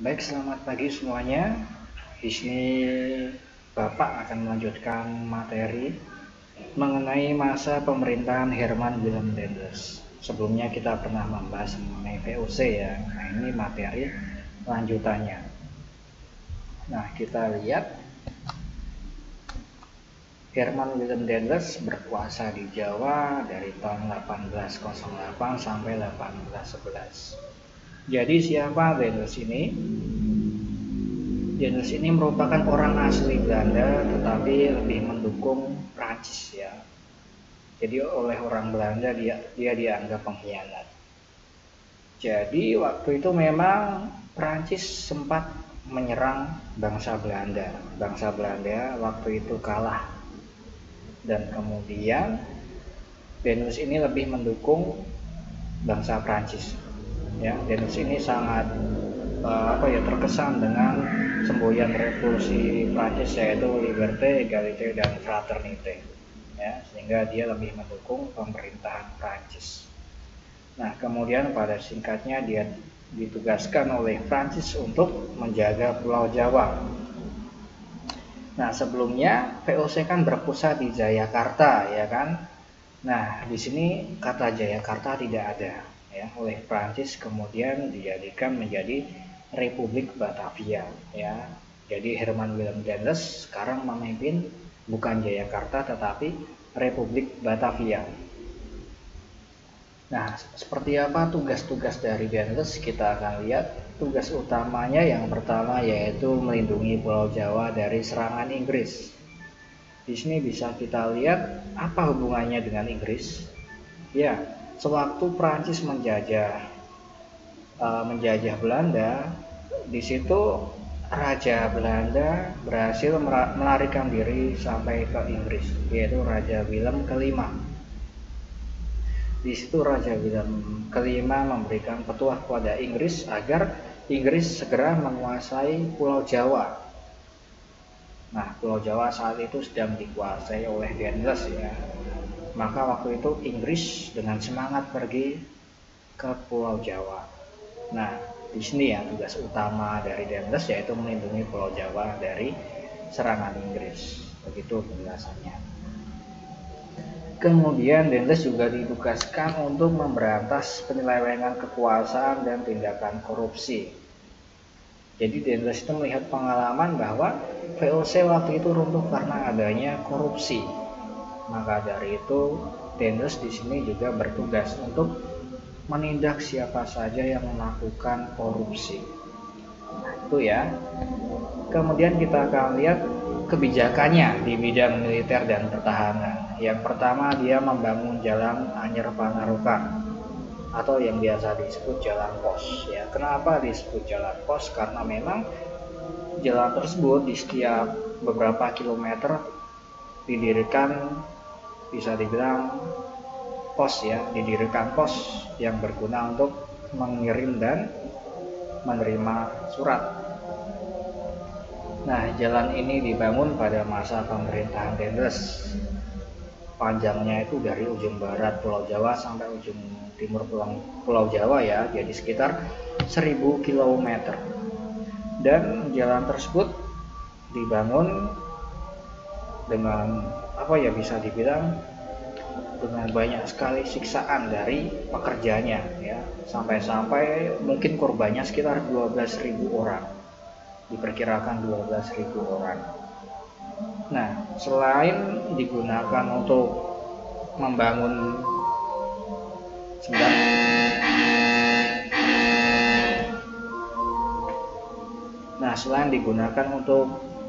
Baik, selamat pagi semuanya. Di sini Bapak akan melanjutkan materi mengenai masa pemerintahan Herman Willem Daendels. Sebelumnya kita pernah membahas mengenai VOC ya. Nah, ini materi lanjutannya. Nah, kita lihat Herman Willem Daendels berkuasa di Jawa dari tahun 1808 sampai 1811. Jadi siapa Daendels ini? Daendels ini merupakan orang asli Belanda tetapi lebih mendukung Prancis ya. Jadi oleh orang Belanda dia dianggap pengkhianat. Jadi waktu itu memang Prancis sempat menyerang bangsa Belanda. Bangsa Belanda waktu itu kalah. Dan kemudian Daendels ini lebih mendukung bangsa Prancis. Ya, Daendels ini sangat terkesan dengan semboyan revolusi Prancis yaitu Liberté, Égalité, dan Fraternité ya, sehingga dia lebih mendukung pemerintahan Prancis. Nah, kemudian pada singkatnya dia ditugaskan oleh Prancis untuk menjaga Pulau Jawa. Nah, sebelumnya VOC kan berpusat di Jayakarta ya kan. Nah, di sini kata Jayakarta tidak ada ya, oleh Prancis kemudian dijadikan menjadi Republik Batavia ya. Jadi Herman Willem Daendels sekarang memimpin bukan Jayakarta tetapi Republik Batavia. Nah, seperti apa tugas-tugas dari Daendels? Kita akan lihat. Tugas utamanya yang pertama yaitu melindungi Pulau Jawa dari serangan Inggris. Di sini bisa kita lihat apa hubungannya dengan Inggris. Ya, sewaktu Prancis menjajah Belanda, di situ Raja Belanda berhasil melarikan diri sampai ke Inggris, yaitu Raja Willem kelima. Di situ Raja Willem kelima memberikan petuah kepada Inggris agar Inggris segera menguasai Pulau Jawa. Nah, Pulau Jawa saat itu sedang dikuasai oleh Daendels ya. Maka waktu itu Inggris dengan semangat pergi ke Pulau Jawa. Nah, di sini ya tugas utama dari Daendels yaitu melindungi Pulau Jawa dari serangan Inggris. Begitu penjelasannya. Kemudian Daendels juga ditugaskan untuk memberantas penyelewengan kekuasaan dan tindakan korupsi. Jadi Daendels itu melihat pengalaman bahwa VOC waktu itu runtuh karena adanya korupsi. Maka dari itu Daendels di sini juga bertugas untuk menindak siapa saja yang melakukan korupsi. Nah, itu ya. Kemudian kita akan lihat kebijakannya di bidang militer dan pertahanan. Yang pertama dia membangun jalan Anyer Panarukan atau yang biasa disebut jalan pos ya. Kenapa disebut jalan pos? Karena memang jalan tersebut di setiap beberapa kilometer didirikan, bisa dibilang pos ya, didirikan pos yang berguna untuk mengirim dan menerima surat. Nah, jalan ini dibangun pada masa pemerintahan Daendels. Panjangnya itu dari ujung barat Pulau Jawa sampai ujung timur Pulau Jawa ya, jadi sekitar 1000 km. Dan jalan tersebut dibangun dengan bisa dibilang dengan banyak sekali siksaan dari pekerjanya ya, sampai mungkin korbannya sekitar 12.000 orang, diperkirakan 12.000 orang. Nah, selain digunakan untuk membangun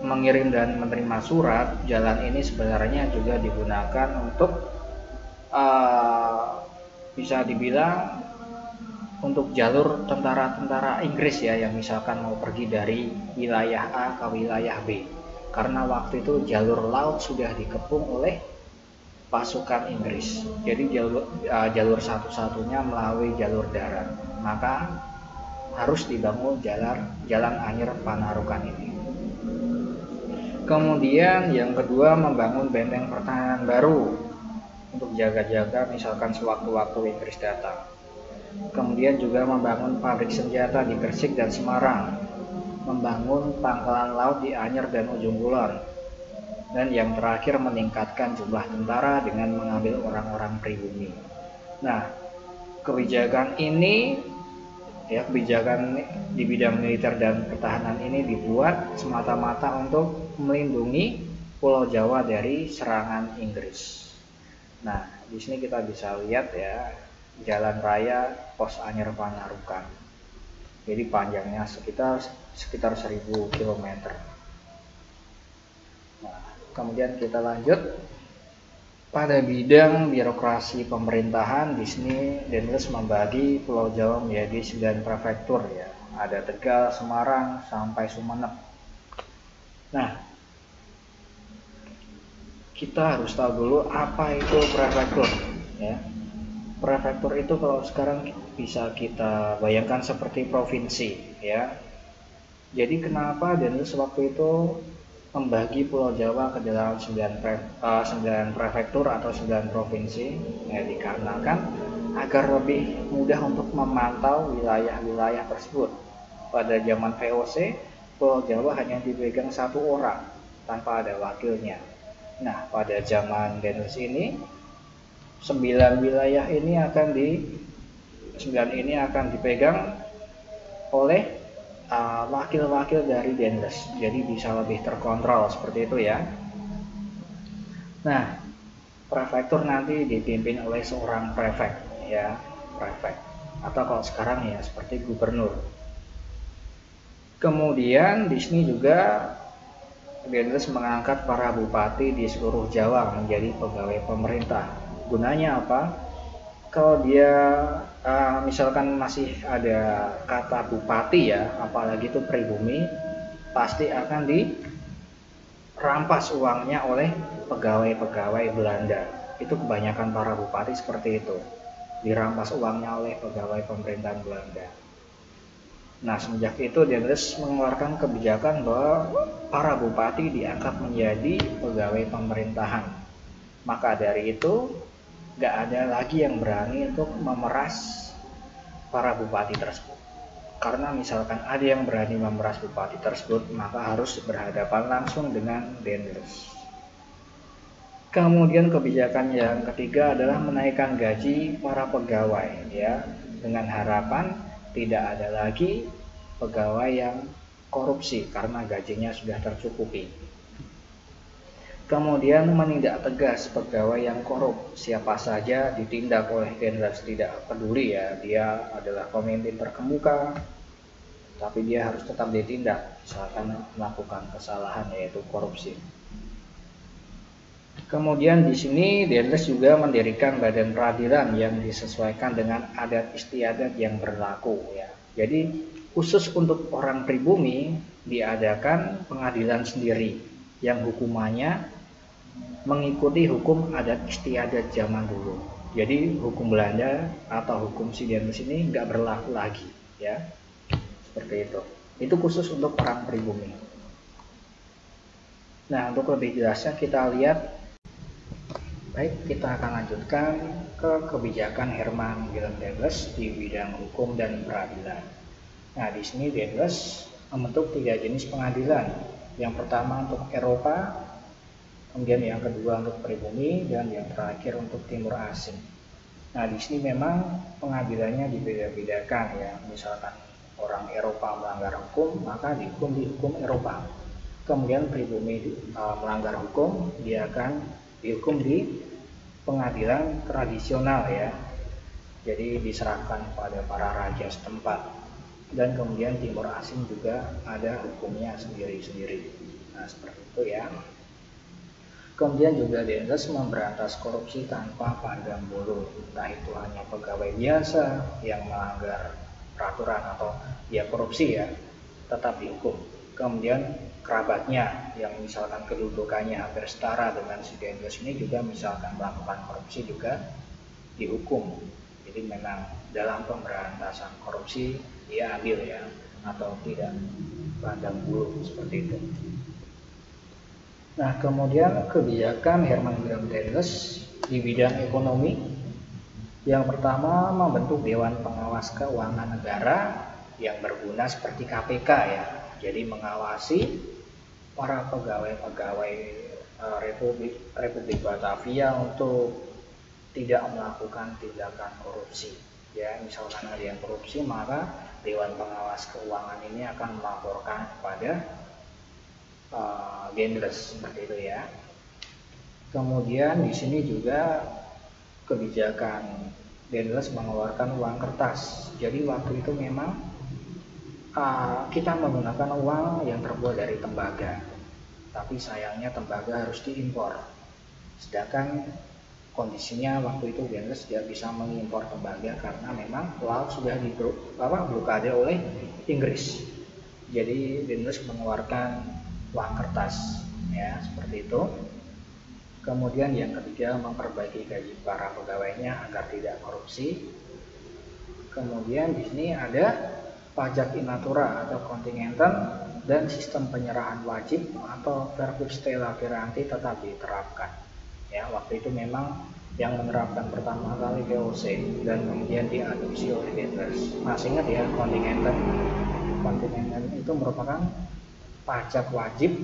mengirim dan menerima surat, jalan ini sebenarnya juga digunakan untuk bisa dibilang untuk jalur tentara-tentara Inggris ya, yang misalkan mau pergi dari wilayah A ke wilayah B, karena waktu itu jalur laut sudah dikepung oleh pasukan Inggris. Jadi jalur satu-satunya melalui jalur darat, maka harus dibangun jalan Anyer Panarukan ini. Kemudian yang kedua membangun benteng pertahanan baru untuk jaga-jaga misalkan sewaktu-waktu Inggris datang. Kemudian juga membangun pabrik senjata di Gresik dan Semarang. membangun pangkalan laut di Anyer dan Ujung Kulon. Dan yang terakhir meningkatkan jumlah tentara dengan mengambil orang-orang pribumi. Nah, kebijakan ini kebijakan di bidang militer dan pertahanan ini dibuat semata-mata untuk melindungi Pulau Jawa dari serangan Inggris. Nah, di sini kita bisa lihat ya, jalan raya Pos Anyer Pangarukan. Jadi panjangnya sekitar 1000 km. Nah, kemudian kita lanjut pada bidang birokrasi pemerintahan. Di sini Denles membagi Pulau Jawa menjadi 9 prefektur ya. Ada Tegal, Semarang sampai Sumeneb. Nah, kita harus tahu dulu apa itu prefektur ya. Prefektur itu kalau sekarang bisa kita bayangkan seperti provinsi ya. Jadi kenapa Denles waktu itu membagi Pulau Jawa ke dalam 9 prefektur atau 9 provinsi ya, dikarenakan agar lebih mudah untuk memantau wilayah-wilayah tersebut. Pada zaman VOC, Pulau Jawa hanya dipegang 1 orang tanpa ada wakilnya. Nah, pada zaman Denles ini 9 wilayah ini akan dipegang oleh wakil-wakil dari Denles, jadi bisa lebih terkontrol seperti itu ya. Nah, prefektur nanti dipimpin oleh seorang prefek ya, prefek atau kalau sekarang ya seperti gubernur. Kemudian di sini juga Denles mengangkat para bupati di seluruh Jawa menjadi pegawai pemerintah. Gunanya apa? Kalau dia misalkan masih ada kata bupati ya, apalagi itu pribumi, pasti akan dirampas uangnya oleh pegawai-pegawai Belanda. Itu kebanyakan para bupati seperti itu, dirampas uangnya oleh pegawai pemerintahan Belanda. Nah, semenjak itu Denles mengeluarkan kebijakan bahwa para bupati diangkat menjadi pegawai pemerintahan. Maka dari itu gak ada lagi yang berani untuk memeras para bupati tersebut. Karena misalkan ada yang berani memeras bupati tersebut, maka harus berhadapan langsung dengan Denles. Kemudian kebijakan yang ketiga adalah menaikkan gaji para pegawai ya, dengan harapan tidak ada lagi pegawai yang korupsi karena gajinya sudah tercukupi. Kemudian menindak tegas pegawai yang korup, siapa saja ditindak oleh Denles, tidak peduli ya, dia adalah pemimpin terkemuka, tapi dia harus tetap ditindak, misalkan melakukan kesalahan yaitu korupsi. Kemudian di sini Denles juga mendirikan badan peradilan yang disesuaikan dengan adat istiadat yang berlaku ya. Jadi khusus untuk orang pribumi diadakan pengadilan sendiri yang hukumannya mengikuti hukum adat istiadat zaman dulu. Jadi hukum Belanda atau hukum si Denles ini nggak berlaku lagi ya, seperti itu. Itu khusus untuk orang pribumi. Nah, untuk lebih jelasnya kita lihat. Baik, kita akan lanjutkan ke kebijakan Herman Willem Denles di bidang hukum dan peradilan. Nah, di sini Denles membentuk 3 jenis pengadilan. Yang pertama untuk Eropa, kemudian yang kedua untuk pribumi, dan yang terakhir untuk timur asing. Nah, di sini memang pengadilannya dibeda-bedakan ya. Misalkan orang Eropa melanggar hukum, maka dihukum di hukum Eropa. Kemudian pribumi melanggar hukum, dia akan dihukum di pengadilan tradisional ya. Jadi diserahkan pada para raja setempat. Dan kemudian timur asing juga ada hukumnya sendiri-sendiri. Nah, seperti itu ya. Kemudian juga Denles memberantas korupsi tanpa pandang bulu, entah itu hanya pegawai biasa yang melanggar peraturan atau ya korupsi ya, tetap dihukum. Kemudian kerabatnya yang misalkan kedudukannya hampir setara dengan si Denles ini juga misalkan melakukan korupsi juga dihukum. Jadi memang dalam pemberantasan korupsi dia adil ya, atau tidak pandang bulu seperti itu. Nah, kemudian kebijakan Herman Willem Denles di bidang ekonomi. Yang pertama membentuk Dewan Pengawas Keuangan Negara yang berguna seperti KPK ya. Jadi mengawasi para pegawai-pegawai Republik Batavia untuk tidak melakukan tindakan korupsi. Ya, misalkan ada yang korupsi, maka Dewan Pengawas Keuangan ini akan melaporkan kepada Dendles, seperti itu ya. Kemudian di sini juga kebijakan Dendles mengeluarkan uang kertas. Jadi waktu itu memang kita menggunakan uang yang terbuat dari tembaga, tapi sayangnya tembaga harus diimpor. Sedangkan kondisinya waktu itu Dendles tidak bisa mengimpor tembaga karena memang laut sudah diblokade oleh Inggris. Jadi Dendles mengeluarkan uang kertas, ya seperti itu. Kemudian yang ketiga, memperbaiki gaji para pegawainya agar tidak korupsi. Kemudian di sini ada pajak in natura atau kontingenten dan sistem penyerahan wajib atau verbis stella viranti tetap diterapkan. Ya, waktu itu memang yang menerapkan pertama kali VOC dan kemudian diadopsi oleh Dendles. Masih ingat ya, kontingenten itu merupakan pajak wajib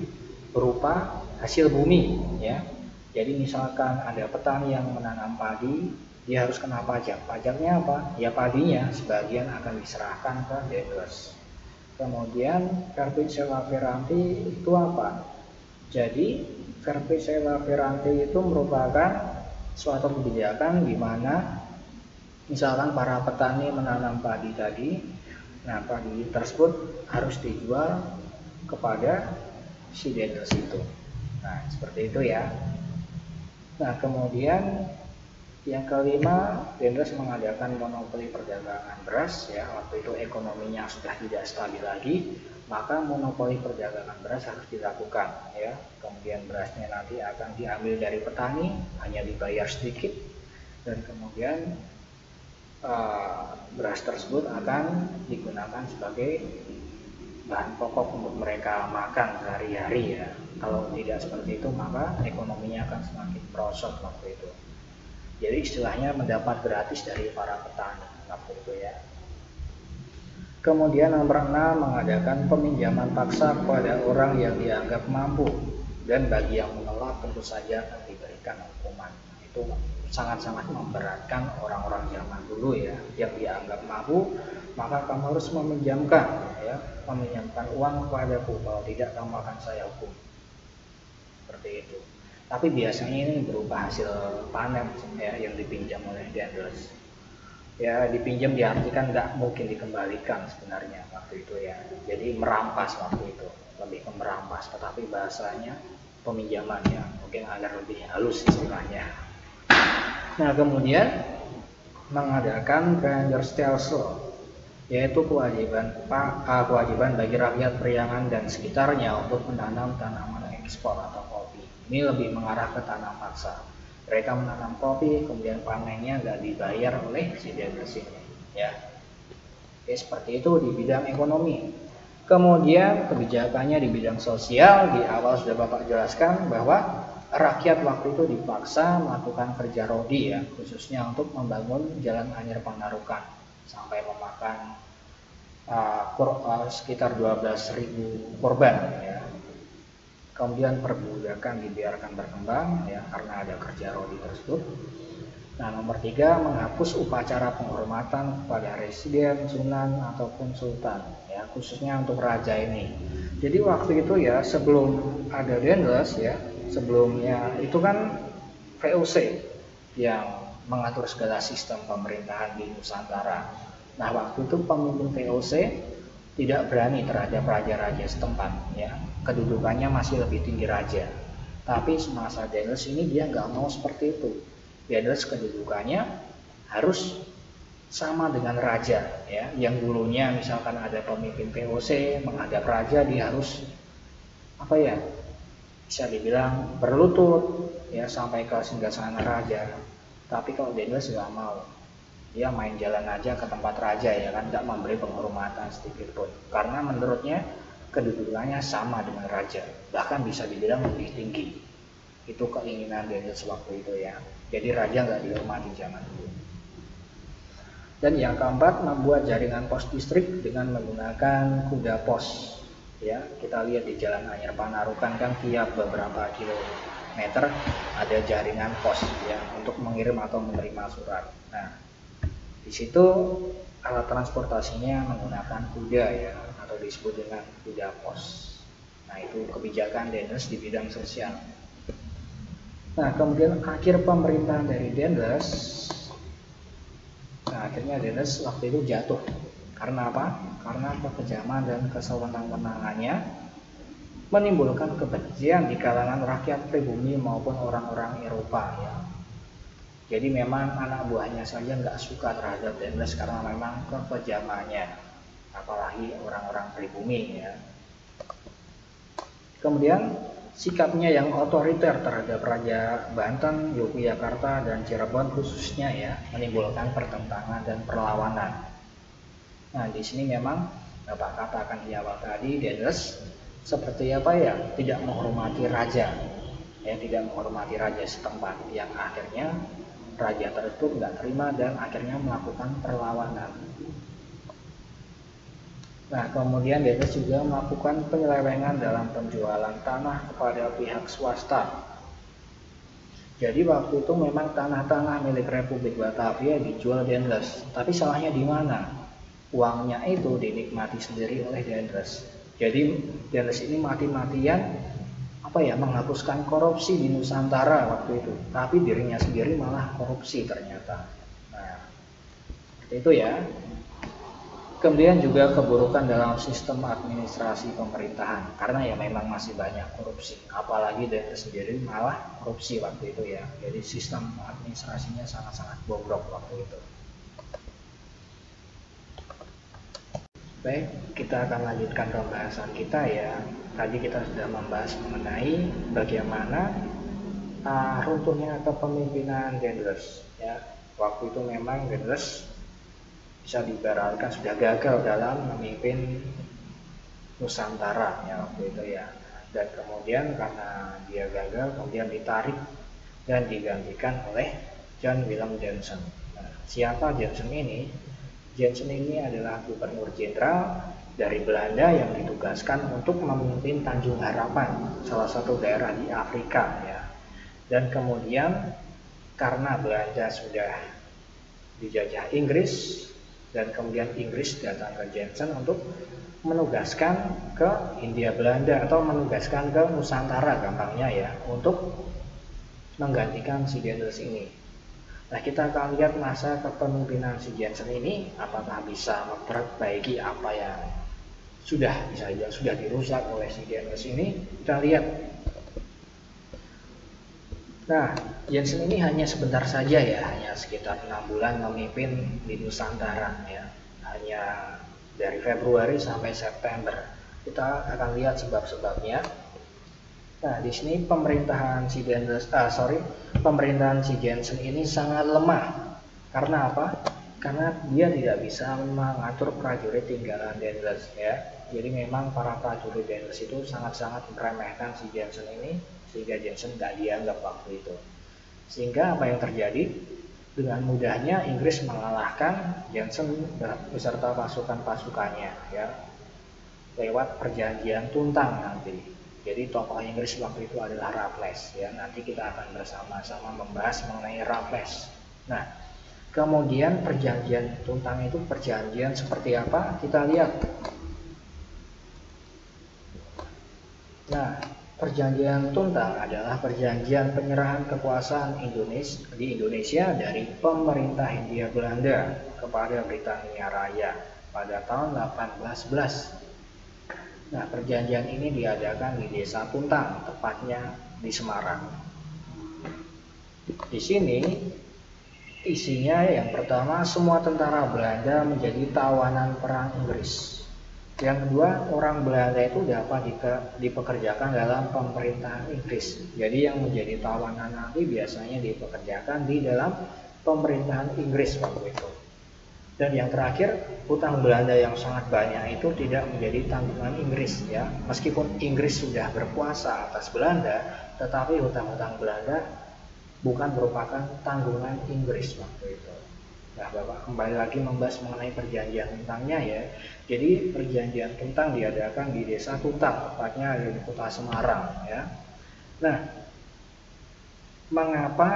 berupa hasil bumi, ya. Jadi misalkan ada petani yang menanam padi, dia harus kena pajak. Pajaknya apa? Ya padinya, sebagian akan diserahkan ke Dendles. Kemudian verbis stella viranti itu apa? Jadi verbis stella viranti itu merupakan suatu kebijakan di mana misalkan para petani menanam padi tadi, nah padi tersebut harus dijual kepada si Dendles itu. Nah seperti itu ya. Nah kemudian yang kelima, Dendles mengadakan monopoli perdagangan beras. Ya, waktu itu ekonominya sudah tidak stabil lagi, maka monopoli perdagangan beras harus dilakukan. Ya, kemudian berasnya nanti akan diambil dari petani, hanya dibayar sedikit, dan kemudian beras tersebut akan digunakan sebagai bahan pokok untuk mereka makan sehari-hari ya. Kalau tidak seperti itu, maka ekonominya akan semakin merosot waktu itu. Jadi istilahnya mendapat gratis dari para petani waktu itu ya. Kemudian nomor 6, mengadakan peminjaman paksa kepada orang yang dianggap mampu, dan bagi yang menolak tentu saja akan diberikan hukuman. Itu sangat-sangat memberatkan orang-orang zaman dulu ya, yang dianggap mampu, maka kamu harus meminjamkan uang kepadaku, kalau tidak kamu akan saya hukum. Seperti itu. Tapi biasanya ini berupa hasil panen ya, yang dipinjam oleh Dendles. Ya dipinjam diartikan nggak mungkin dikembalikan sebenarnya waktu itu ya. Jadi merampas waktu itu, lebih ke merampas, tetapi bahasanya peminjaman ya, mungkin agar lebih halus istilahnya. Nah kemudian mengadakan Branderstelsel, yaitu kewajiban bagi rakyat Priangan dan sekitarnya untuk menanam tanaman ekspor atau kopi. Ini lebih mengarah ke tanam paksa. Mereka menanam kopi, kemudian panennya nggak dibayar oleh si Dendles ini. Ya, oke, seperti itu di bidang ekonomi. Kemudian kebijakannya di bidang sosial, di awal sudah Bapak jelaskan bahwa rakyat waktu itu dipaksa melakukan kerja rodi ya, khususnya untuk membangun jalan Anyar Panarukan sampai memakan sekitar 12.000 korban ya. Kemudian perbudakan dibiarkan berkembang ya karena ada kerja rodi tersebut. Nah nomor 3, menghapus upacara penghormatan kepada residen, sunan ataupun sultan ya, khususnya untuk raja ini. Jadi waktu itu ya, sebelum ada Dendles ya, sebelumnya itu kan VOC yang mengatur segala sistem pemerintahan di Nusantara. Nah waktu itu pemimpin VOC tidak berani terhadap raja-raja setempat ya, kedudukannya masih lebih tinggi raja. Tapi semasa Dendles ini dia nggak mau seperti itu. Dendles kedudukannya harus sama dengan raja ya, yang dulunya misalkan ada pemimpin VOC menghadap raja, dia harus bisa dibilang berlutut ya sampai ke singgasana raja. Tapi kalau Dendles nggak mau, dia main jalan aja ke tempat raja ya kan, tidak memberi penghormatan sedikit pun, karena menurutnya kedudukannya sama dengan raja, bahkan bisa dibilang lebih tinggi. Itu keinginan Dendles waktu itu ya. Jadi raja nggak dihormati zaman dulu. Dan yang keempat, membuat jaringan pos distrik dengan menggunakan kuda pos. Ya, kita lihat di Jalan Anyar Panarukan kan tiap beberapa kilometer ada jaringan pos ya untuk mengirim atau menerima surat. Nah, di situ alat transportasinya menggunakan kuda ya, atau disebut dengan kuda pos. Nah, itu kebijakan Daendels di bidang sosial. Nah, kemudian akhir pemerintahan dari Daendels, nah akhirnya Daendels waktu itu jatuh. Karena apa? Karena kekejaman dan kesewenang-wenangannya menimbulkan kebencian di kalangan rakyat pribumi maupun orang-orang Eropa ya. Jadi memang anak buahnya saja nggak suka terhadap Daendels karena memang kekejamannya, apalagi orang-orang pribumi ya. Kemudian sikapnya yang otoriter terhadap Raja Banten, Yogyakarta, dan Cirebon khususnya ya menimbulkan pertentangan dan perlawanan. Nah, di sini memang Bapak katakan di awal tadi, Daendels seperti apa ya, tidak menghormati raja, ya tidak menghormati raja setempat, yang akhirnya raja tersebut nggak terima dan akhirnya melakukan perlawanan. Nah, kemudian Daendels juga melakukan penyelewengan dalam penjualan tanah kepada pihak swasta. Jadi waktu itu memang tanah-tanah milik Republik Batavia dijual Daendels, tapi salahnya di mana? Uangnya itu dinikmati sendiri oleh Daendels. Jadi Daendels ini mati-matian menghapuskan korupsi di Nusantara waktu itu, tapi dirinya sendiri malah korupsi ternyata. Nah, itu ya. Kemudian juga keburukan dalam sistem administrasi pemerintahan, karena ya memang masih banyak korupsi, apalagi Daendels sendiri malah korupsi waktu itu ya. Jadi sistem administrasinya sangat-sangat bobrok waktu itu. Baik, kita akan lanjutkan pembahasan kita ya. Tadi kita sudah membahas mengenai bagaimana runtuhnya kepemimpinan Daendels ya. Waktu itu memang Daendels bisa diibaratkan sudah gagal dalam memimpin Nusantara ya waktu itu ya. Dan kemudian karena dia gagal, kemudian ditarik dan digantikan oleh Jan Willem Jansen. Nah, siapa Jansen ini? Jansen ini adalah gubernur jenderal dari Belanda yang ditugaskan untuk memimpin Tanjung Harapan, salah satu daerah di Afrika ya. Dan kemudian karena Belanda sudah dijajah Inggris, dan kemudian Inggris datang ke Jansen untuk menugaskan ke Hindia Belanda atau menugaskan ke Nusantara gampangnya ya, untuk menggantikan si Daendels ini. Nah, kita akan lihat masa kepemimpinan si Jansen ini apakah bisa memperbaiki apa yang sudah dirusak oleh si Daendels ini. Kita lihat. Nah, Jansen ini hanya sebentar saja ya, hanya sekitar 6 bulan memimpin di Nusantara ya. Hanya dari Februari sampai September. Kita akan lihat sebab-sebabnya. Nah, di sini pemerintahan si Jansen ini sangat lemah. Karena apa? Karena dia tidak bisa mengatur prajurit tinggalan Daendels ya. Jadi memang para prajurit Daendels itu sangat-sangat meremehkan si Jansen ini, sehingga Jansen tidak dianggap waktu itu. Sehingga apa yang terjadi? Dengan mudahnya Inggris mengalahkan Jansen beserta pasukan-pasukannya ya, lewat perjanjian Tuntang nanti. Jadi tokoh Inggris waktu itu adalah Raffles ya. Nanti kita akan bersama-sama membahas mengenai Raffles. Nah, kemudian perjanjian Tuntang itu perjanjian seperti apa? Kita lihat. Nah, perjanjian Tuntang adalah perjanjian penyerahan kekuasaan di Indonesia dari pemerintah Hindia Belanda kepada Britania Raya pada tahun 1811. Nah, perjanjian ini diadakan di Desa Tuntang, tepatnya di Semarang. Di sini isinya yang pertama, semua tentara Belanda menjadi tawanan perang Inggris. Yang kedua, orang Belanda itu dapat dipekerjakan dalam pemerintahan Inggris. Jadi yang menjadi tawanan nanti biasanya dipekerjakan di dalam pemerintahan Inggris waktu itu. Dan yang terakhir, hutang Belanda yang sangat banyak itu tidak menjadi tanggungan Inggris ya. Meskipun Inggris sudah berkuasa atas Belanda, tetapi hutang-hutang Belanda bukan merupakan tanggungan Inggris waktu itu. Nah, Bapak kembali lagi membahas mengenai perjanjian Tuntangnya ya. Jadi perjanjian Tuntang diadakan di Desa Tuntang, tepatnya di Kota Semarang ya. Nah, mengapa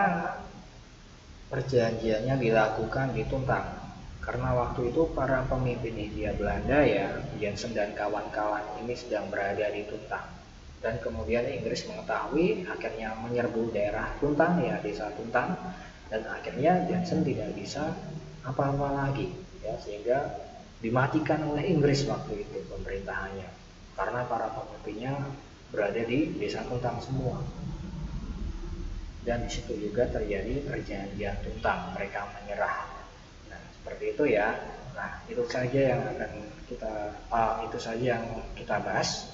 perjanjiannya dilakukan di Tuntang? Karena waktu itu para pemimpin Hindia Belanda ya, Jensen dan kawan-kawan ini sedang berada di Tuntang. Dan kemudian Inggris mengetahui, akhirnya menyerbu daerah Tuntang ya, Desa Tuntang, dan akhirnya Jensen tidak bisa apa-apa lagi ya, sehingga dimatikan oleh Inggris waktu itu pemerintahannya, karena para pemimpinnya berada di Desa Tuntang semua. Dan di situ juga terjadi perjanjian Tuntang, mereka menyerah. Nah, seperti itu ya. Nah, itu saja yang akan itu saja yang kita bahas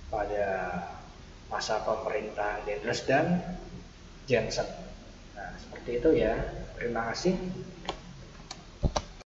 pada masa pemerintahan Dendels dan Jensen. Nah, seperti itu ya. Terima kasih.